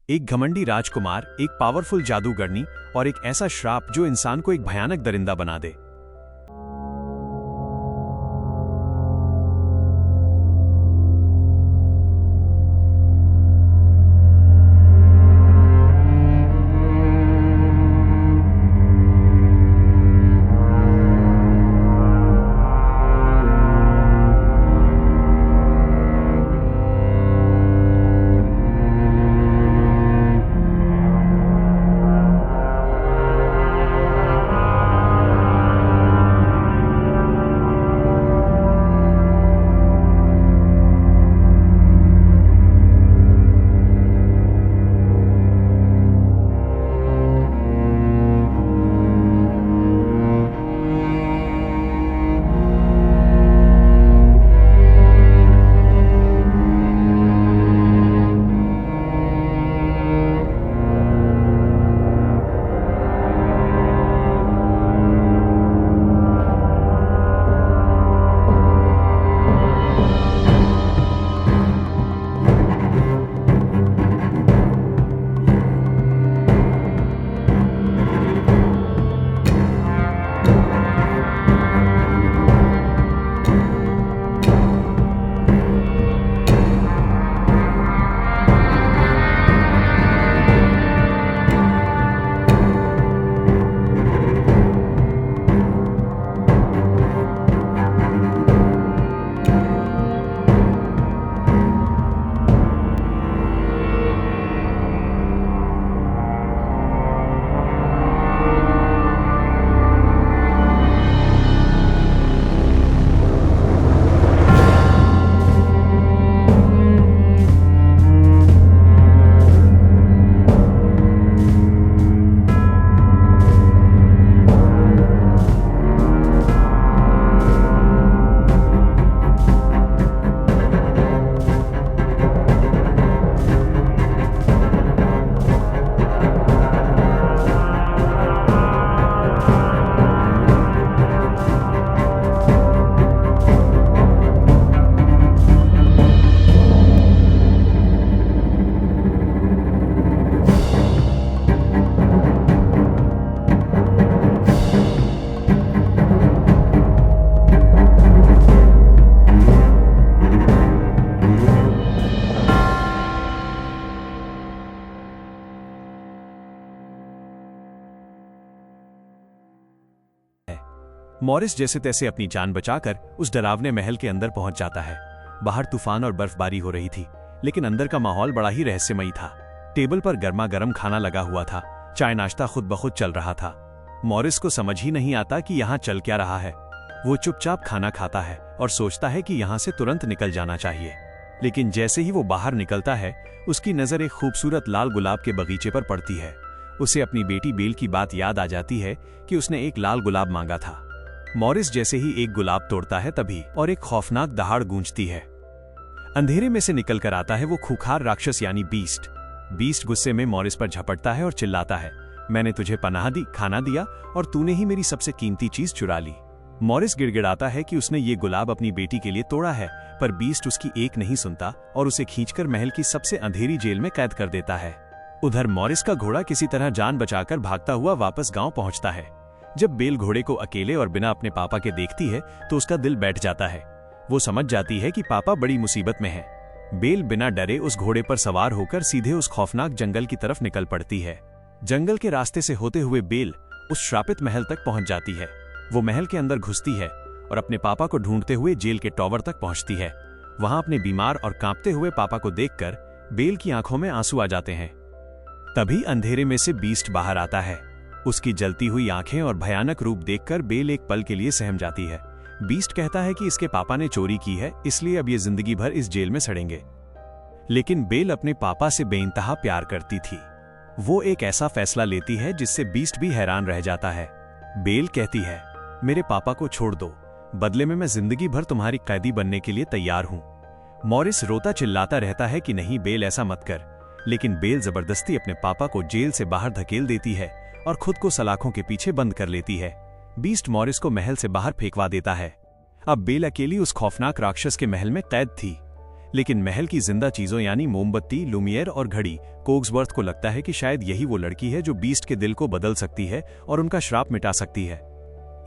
एक घमंडी राजकुमार, एक पावरफुल जादूगरनी और एक ऐसा श्राप जो इंसान को एक भयानक दरिंदा बना दे। मॉरिस जैसे तैसे अपनी जान बचाकर उस डरावने महल के अंदर पहुंच जाता है। बाहर तूफान और बर्फबारी हो रही थी, लेकिन अंदर का माहौल बड़ा ही रहस्यमयी था। टेबल पर गर्मा गर्म खाना लगा हुआ था, चाय नाश्ता खुद ब खुद चल रहा था। मॉरिस को समझ ही नहीं आता कि यहाँ चल क्या रहा है। वो चुपचाप खाना खाता है और सोचता है कि यहाँ से तुरंत निकल जाना चाहिए। लेकिन जैसे ही वो बाहर निकलता है, उसकी नजर एक खूबसूरत लाल गुलाब के बगीचे पर पड़ती है। उसे अपनी बेटी बेल की बात याद आ जाती है कि उसने एक लाल गुलाब मांगा था। मॉरिस जैसे ही एक गुलाब तोड़ता है तभी और एक खौफनाक दहाड़ गूंजती है। अंधेरे में से निकलकर आता है वो खूंखार राक्षस यानी बीस्ट। बीस्ट गुस्से में मॉरिस पर झपटता है और चिल्लाता है, मैंने तुझे पनाह दी, खाना दिया और तूने ही मेरी सबसे कीमती चीज चुरा ली। मॉरिस गिड़गिड़ाता है कि उसने ये गुलाब अपनी बेटी के लिए तोड़ा है, पर बीस्ट उसकी एक नहीं सुनता और उसे खींचकर महल की सबसे अंधेरी जेल में कैद कर देता है। उधर मॉरिस का घोड़ा किसी तरह जान बचाकर भागता हुआ वापस गांव पहुंचता है। जब बेल घोड़े को अकेले और बिना अपने पापा के देखती है तो उसका दिल बैठ जाता है। वो समझ जाती है कि पापा बड़ी मुसीबत में है। बेल बिना डरे उस घोड़े पर सवार होकर सीधे उस खौफनाक जंगल की तरफ निकल पड़ती है। जंगल के रास्ते से होते हुए बेल उस श्रापित महल तक पहुंच जाती है। वो महल के अंदर घुसती है और अपने पापा को ढूंढते हुए जेल के टॉवर तक पहुंचती है। वहां अपने बीमार और कांपते हुए पापा को देखकर बेल की आंखों में आंसू आ जाते हैं। तभी अंधेरे में से बीस्ट बाहर आता है। उसकी जलती हुई आंखें और भयानक रूप देखकर बेल एक पल के लिए सहम जाती है। बीस्ट कहता है कि इसके पापा ने चोरी की है, इसलिए अब ये जिंदगी भर इस जेल में सड़ेंगे। लेकिन बेल अपने पापा से बेइंतहा प्यार करती थी। वो एक ऐसा फैसला लेती है जिससे बीस्ट भी हैरान रह जाता है। बेल कहती है, मेरे पापा को छोड़ दो, बदले में मैं जिंदगी भर तुम्हारी कैदी बनने के लिए तैयार हूं। मॉरिस रोता चिल्लाता रहता है कि नहीं बेल, ऐसा मत कर। लेकिन बेल जबरदस्ती अपने पापा को जेल से बाहर धकेल देती है और खुद को सलाखों के पीछे बंद कर लेती है। बीस्ट मॉरिस को महल से बाहर फेंकवा देता है। अब बेल अकेली उस खौफनाक राक्षस के महल में कैद थी। लेकिन महल की जिंदा चीजों यानी मोमबत्ती, लुमियर और घड़ी कोग्सवर्थ को लगता है कि शायद यही वो लड़की है जो बीस्ट के दिल को बदल सकती है और उनका श्राप मिटा सकती है।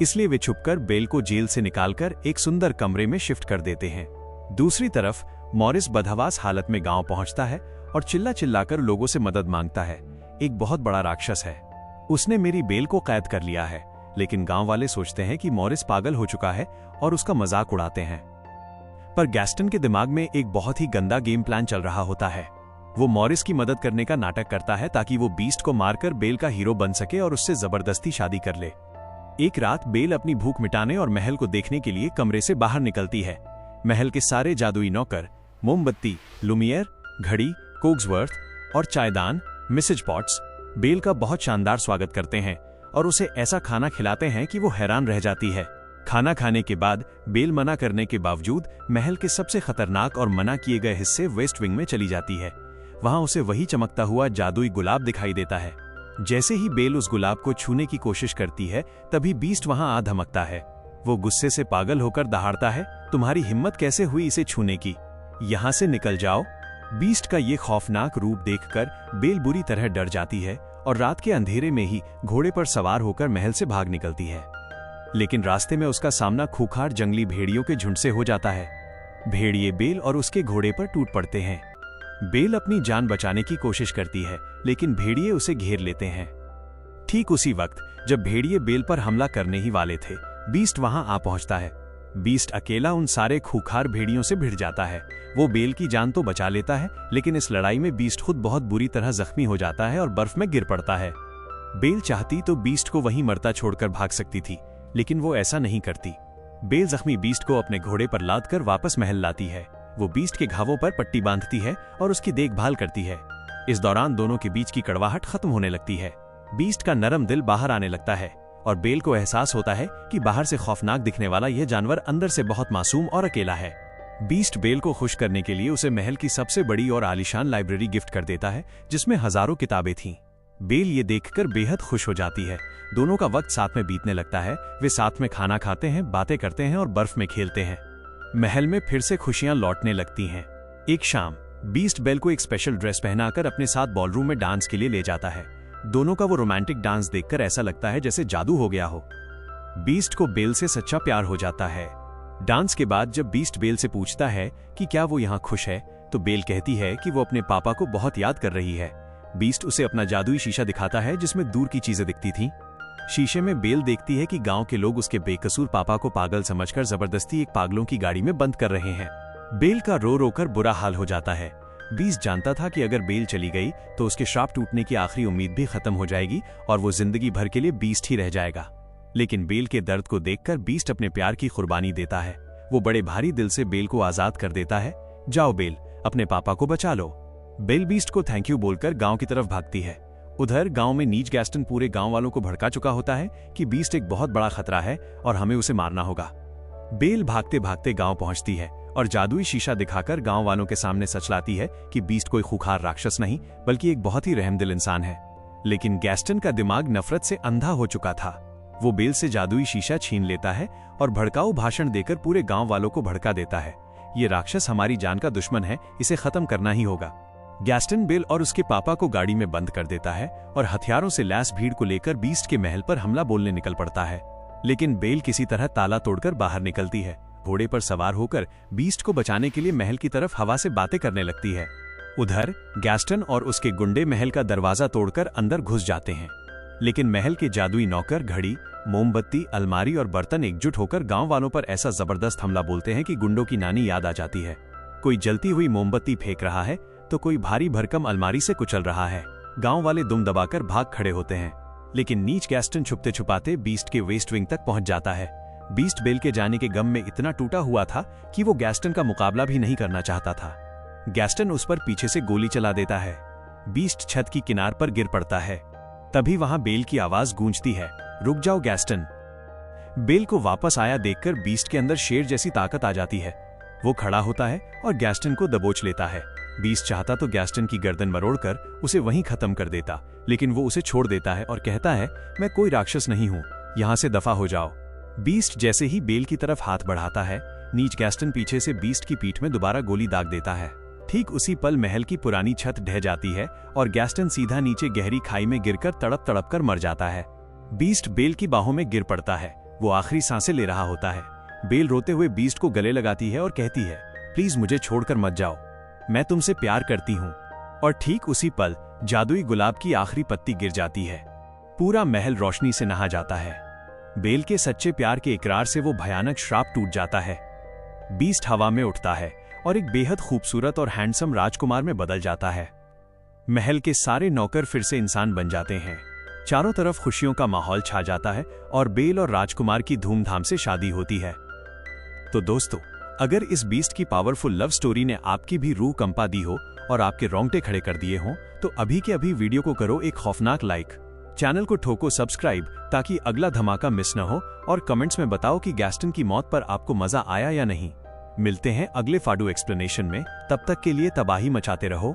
इसलिए वे छुपकर बेल को जेल से निकालकर एक सुंदर कमरे में शिफ्ट कर देते हैं। दूसरी तरफ मॉरिस बदहवास हालत में गांव पहुंचता है और चिल्ला चिल्लाकर लोगों से मदद मांगता है। एक बहुत बड़ा राक्षस है, उसने मेरी बेल को कैद कर लिया है। लेकिन गांव वाले सोचते हैं कि मॉरिस पागल हो चुका है और उसका मजाक उड़ाते हैं। पर गैस्टन के दिमाग में एक बहुत ही गंदा गेम प्लान चल रहा होता है। वो मॉरिस की मदद करने का नाटक करता है ताकि वो बीस्ट को मारकर बेल का हीरो बन सके और उससे जबरदस्ती शादी कर ले। एक रात बेल अपनी भूख मिटाने और महल को देखने के लिए कमरे से बाहर निकलती है। महल के सारे जादुई नौकर मोमबत्ती, लुमियर, घड़ी, कोग्सवर्थ और चायदान, मिसेज पॉट्स बेल का बहुत शानदार स्वागत करते हैं और उसे ऐसा खाना खिलाते हैं कि वो हैरान रह जाती है। खाना खाने के बाद बेल मना करने के बावजूद महल के सबसे खतरनाक और मना किए गए हिस्से वेस्ट विंग में चली जाती है। वहां उसे वही चमकता हुआ जादुई गुलाब दिखाई देता है। जैसे ही बेल उस गुलाब को छूने की कोशिश करती है तभी बीस्ट वहां आ धमकता है। वो गुस्से से पागल होकर दहाड़ता है, तुम्हारी हिम्मत कैसे हुई इसे छूने की, यहाँ से निकल जाओ। बीस्ट का ये खौफनाक रूप देखकर बेल बुरी तरह डर जाती है और रात के अंधेरे में ही घोड़े पर सवार होकर महल से भाग निकलती है। लेकिन रास्ते में उसका सामना खूंखार जंगली भेड़ियों के झुंड से हो जाता है। भेड़िए बेल और उसके घोड़े पर टूट पड़ते हैं। बेल अपनी जान बचाने की कोशिश करती है लेकिन भेड़िए उसे घेर लेते हैं। ठीक उसी वक्त जब भेड़िए बेल पर हमला करने ही वाले थे, बीस्ट वहां आ पहुंचता है। बीस्ट अकेला उन सारे खूंखार भेड़ियों से भिड़ जाता है। वो बेल की जान तो बचा लेता है लेकिन इस लड़ाई में बीस्ट खुद बहुत बुरी तरह जख्मी हो जाता है और बर्फ में गिर पड़ता है। बेल चाहती तो बीस्ट को वहीं मरता छोड़कर भाग सकती थी, लेकिन वो ऐसा नहीं करती। बेल जख्मी बीस्ट को अपने घोड़े पर लादकर वापस महल लाती है। वो बीस्ट के घावों पर पट्टी बांधती है और उसकी देखभाल करती है। इस दौरान दोनों के बीच की कड़वाहट खत्म होने लगती है। बीस्ट का नरम दिल बाहर आने लगता है और बेल को एहसास होता है कि बाहर से खौफनाक दिखने वाला यह जानवर अंदर से बहुत मासूम और अकेला है। बीस्ट बेल को खुश करने के लिए उसे महल की सबसे बड़ी और आलीशान लाइब्रेरी गिफ्ट कर देता है जिसमें हजारों किताबें थीं। बेल ये देखकर बेहद खुश हो जाती है। दोनों का वक्त साथ में बीतने लगता है। वे साथ में खाना खाते हैं, बातें करते हैं और बर्फ में खेलते हैं। महल में फिर से खुशियां लौटने लगती हैं। एक शाम बीस्ट बेल को एक स्पेशल ड्रेस पहनाकर अपने साथ बॉलरूम में डांस के लिए ले जाता है। दोनों का वो रोमांटिक डांस देखकर ऐसा लगता है जैसे जादू हो गया हो। बीस्ट को बेल से सच्चा प्यार हो जाता है। डांस के बाद जब बीस्ट बेल से पूछता है कि क्या वो यहाँ खुश है, तो बेल कहती है कि वो अपने पापा को बहुत याद कर रही है। बीस्ट उसे अपना जादुई शीशा दिखाता है जिसमें दूर की चीजें दिखती थीं। शीशे में बेल देखती है कि गांव के लोग उसके बेकसूर पापा को पागल समझकर जबरदस्ती एक पागलों की गाड़ी में बंद कर रहे हैं। बेल का रो रोकर बुरा हाल हो जाता है। बीस्ट जानता था कि अगर बेल चली गई तो उसके श्राप टूटने की आखिरी उम्मीद भी खत्म हो जाएगी और वो जिंदगी भर के लिए बीस्ट ही रह जाएगा। लेकिन बेल के दर्द को देखकर बीस्ट अपने प्यार की कुर्बानी देता है। वो बड़े भारी दिल से बेल को आजाद कर देता है। जाओ बेल, अपने पापा को बचा लो। बेल बीस्ट को थैंक यू बोलकर गांव की तरफ भागती है। उधर गांव में नीच गैस्टन पूरे गांव वालों को भड़का चुका होता है कि बीस्ट एक बहुत बड़ा खतरा है और हमें उसे मारना होगा। बेल भागते भागते गांव पहुंचती है और जादुई शीशा दिखाकर गांव वालों के सामने सच लाती है कि बीस्ट कोई खूंखार राक्षस नहीं बल्कि एक बहुत ही रहमदिल इंसान है। लेकिन गैस्टन का दिमाग नफरत से अंधा हो चुका था। वो बेल से जादुई शीशा छीन लेता है और भड़काऊ भाषण देकर पूरे गांव वालों को भड़का देता है। ये राक्षस हमारी जान का दुश्मन है, इसे खत्म करना ही होगा। गैस्टन बेल और उसके पापा को गाड़ी में बंद कर देता है और हथियारों से लैस भीड़ को लेकर बीस्ट के महल पर हमला बोलने निकल पड़ता है। लेकिन बेल किसी तरह ताला तोड़कर बाहर निकलती है। घोड़े पर सवार होकर बीस्ट को बचाने के लिए महल की तरफ हवा से बातें करने लगती है। उधर गैस्टन और उसके गुंडे महल का दरवाजा तोड़कर अंदर घुस जाते हैं। लेकिन महल के जादुई नौकर घड़ी, मोमबत्ती, अलमारी और बर्तन एकजुट होकर गांव वालों पर ऐसा जबरदस्त हमला बोलते हैं कि गुंडों की नानी याद आ जाती है। कोई जलती हुई मोमबत्ती फेंक रहा है तो कोई भारी भरकम अलमारी से कुचल रहा है। गांव वाले दुम दबाकर भाग खड़े होते हैं। लेकिन नीच गैस्टन छुपते छुपाते बीस्ट के वेस्ट विंग तक पहुंच जाता है। बीस्ट बेल के जाने के गम में इतना टूटा हुआ था कि वो गैस्टन का मुकाबला भी नहीं करना चाहता था। गैस्टन उस पर पीछे से गोली चला देता है। बीस्ट छत की किनार पर गिर पड़ता है। तभी वहां बेल की आवाज गूंजती है, रुक जाओ गैस्टन। बेल को वापस आया देखकर बीस्ट के अंदर शेर जैसी ताकत आ जाती है। वो खड़ा होता है और गैस्टन को दबोच लेता है। बीस्ट चाहता तो गैस्टन की गर्दन मरोड़कर उसे वहीं खत्म कर देता, लेकिन वो उसे छोड़ देता है और कहता है, मैं कोई राक्षस नहीं हूं, यहां से दफा हो जाओ। बीस्ट जैसे ही बेल की तरफ हाथ बढ़ाता है, नीच गैस्टन पीछे से बीस्ट की पीठ में दोबारा गोली दाग देता है। ठीक उसी पल महल की पुरानी छत ढह जाती है और गैस्टन सीधा नीचे गहरी खाई में गिरकर तड़प तड़प कर मर जाता है। बीस्ट बेल की बाहों में गिर पड़ता है। वो आखिरी सांसें ले रहा होता है। बेल रोते हुए बीस्ट को गले लगाती है और कहती है, प्लीज मुझे छोड़कर मत जाओ, मैं तुमसे प्यार करती हूँ। और ठीक उसी पल जादुई गुलाब की आखिरी पत्ती गिर जाती है। पूरा महल रोशनी से नहा जाता है। बेल के सच्चे प्यार के इकरार से वो भयानक श्राप टूट जाता है। बीस्ट हवा में उठता है और एक बेहद खूबसूरत और हैंडसम राजकुमार में बदल जाता है। महल के सारे नौकर फिर से इंसान बन जाते हैं। चारों तरफ खुशियों का माहौल छा जाता है और बेल और राजकुमार की धूमधाम से शादी होती है। तो दोस्तों, अगर इस बीस्ट की पावरफुल लव स्टोरी ने आपकी भी रूह कंपा दी हो और आपके रोंगटे खड़े कर दिए हों, तो अभी के अभी वीडियो को करो एक खौफनाक लाइक, चैनल को ठोको सब्सक्राइब ताकि अगला धमाका मिस न हो, और कमेंट्स में बताओ कि गैस्टन की मौत पर आपको मजा आया या नहीं। मिलते हैं अगले फाडू एक्सप्लेनेशन में, तब तक के लिए तबाही मचाते रहो।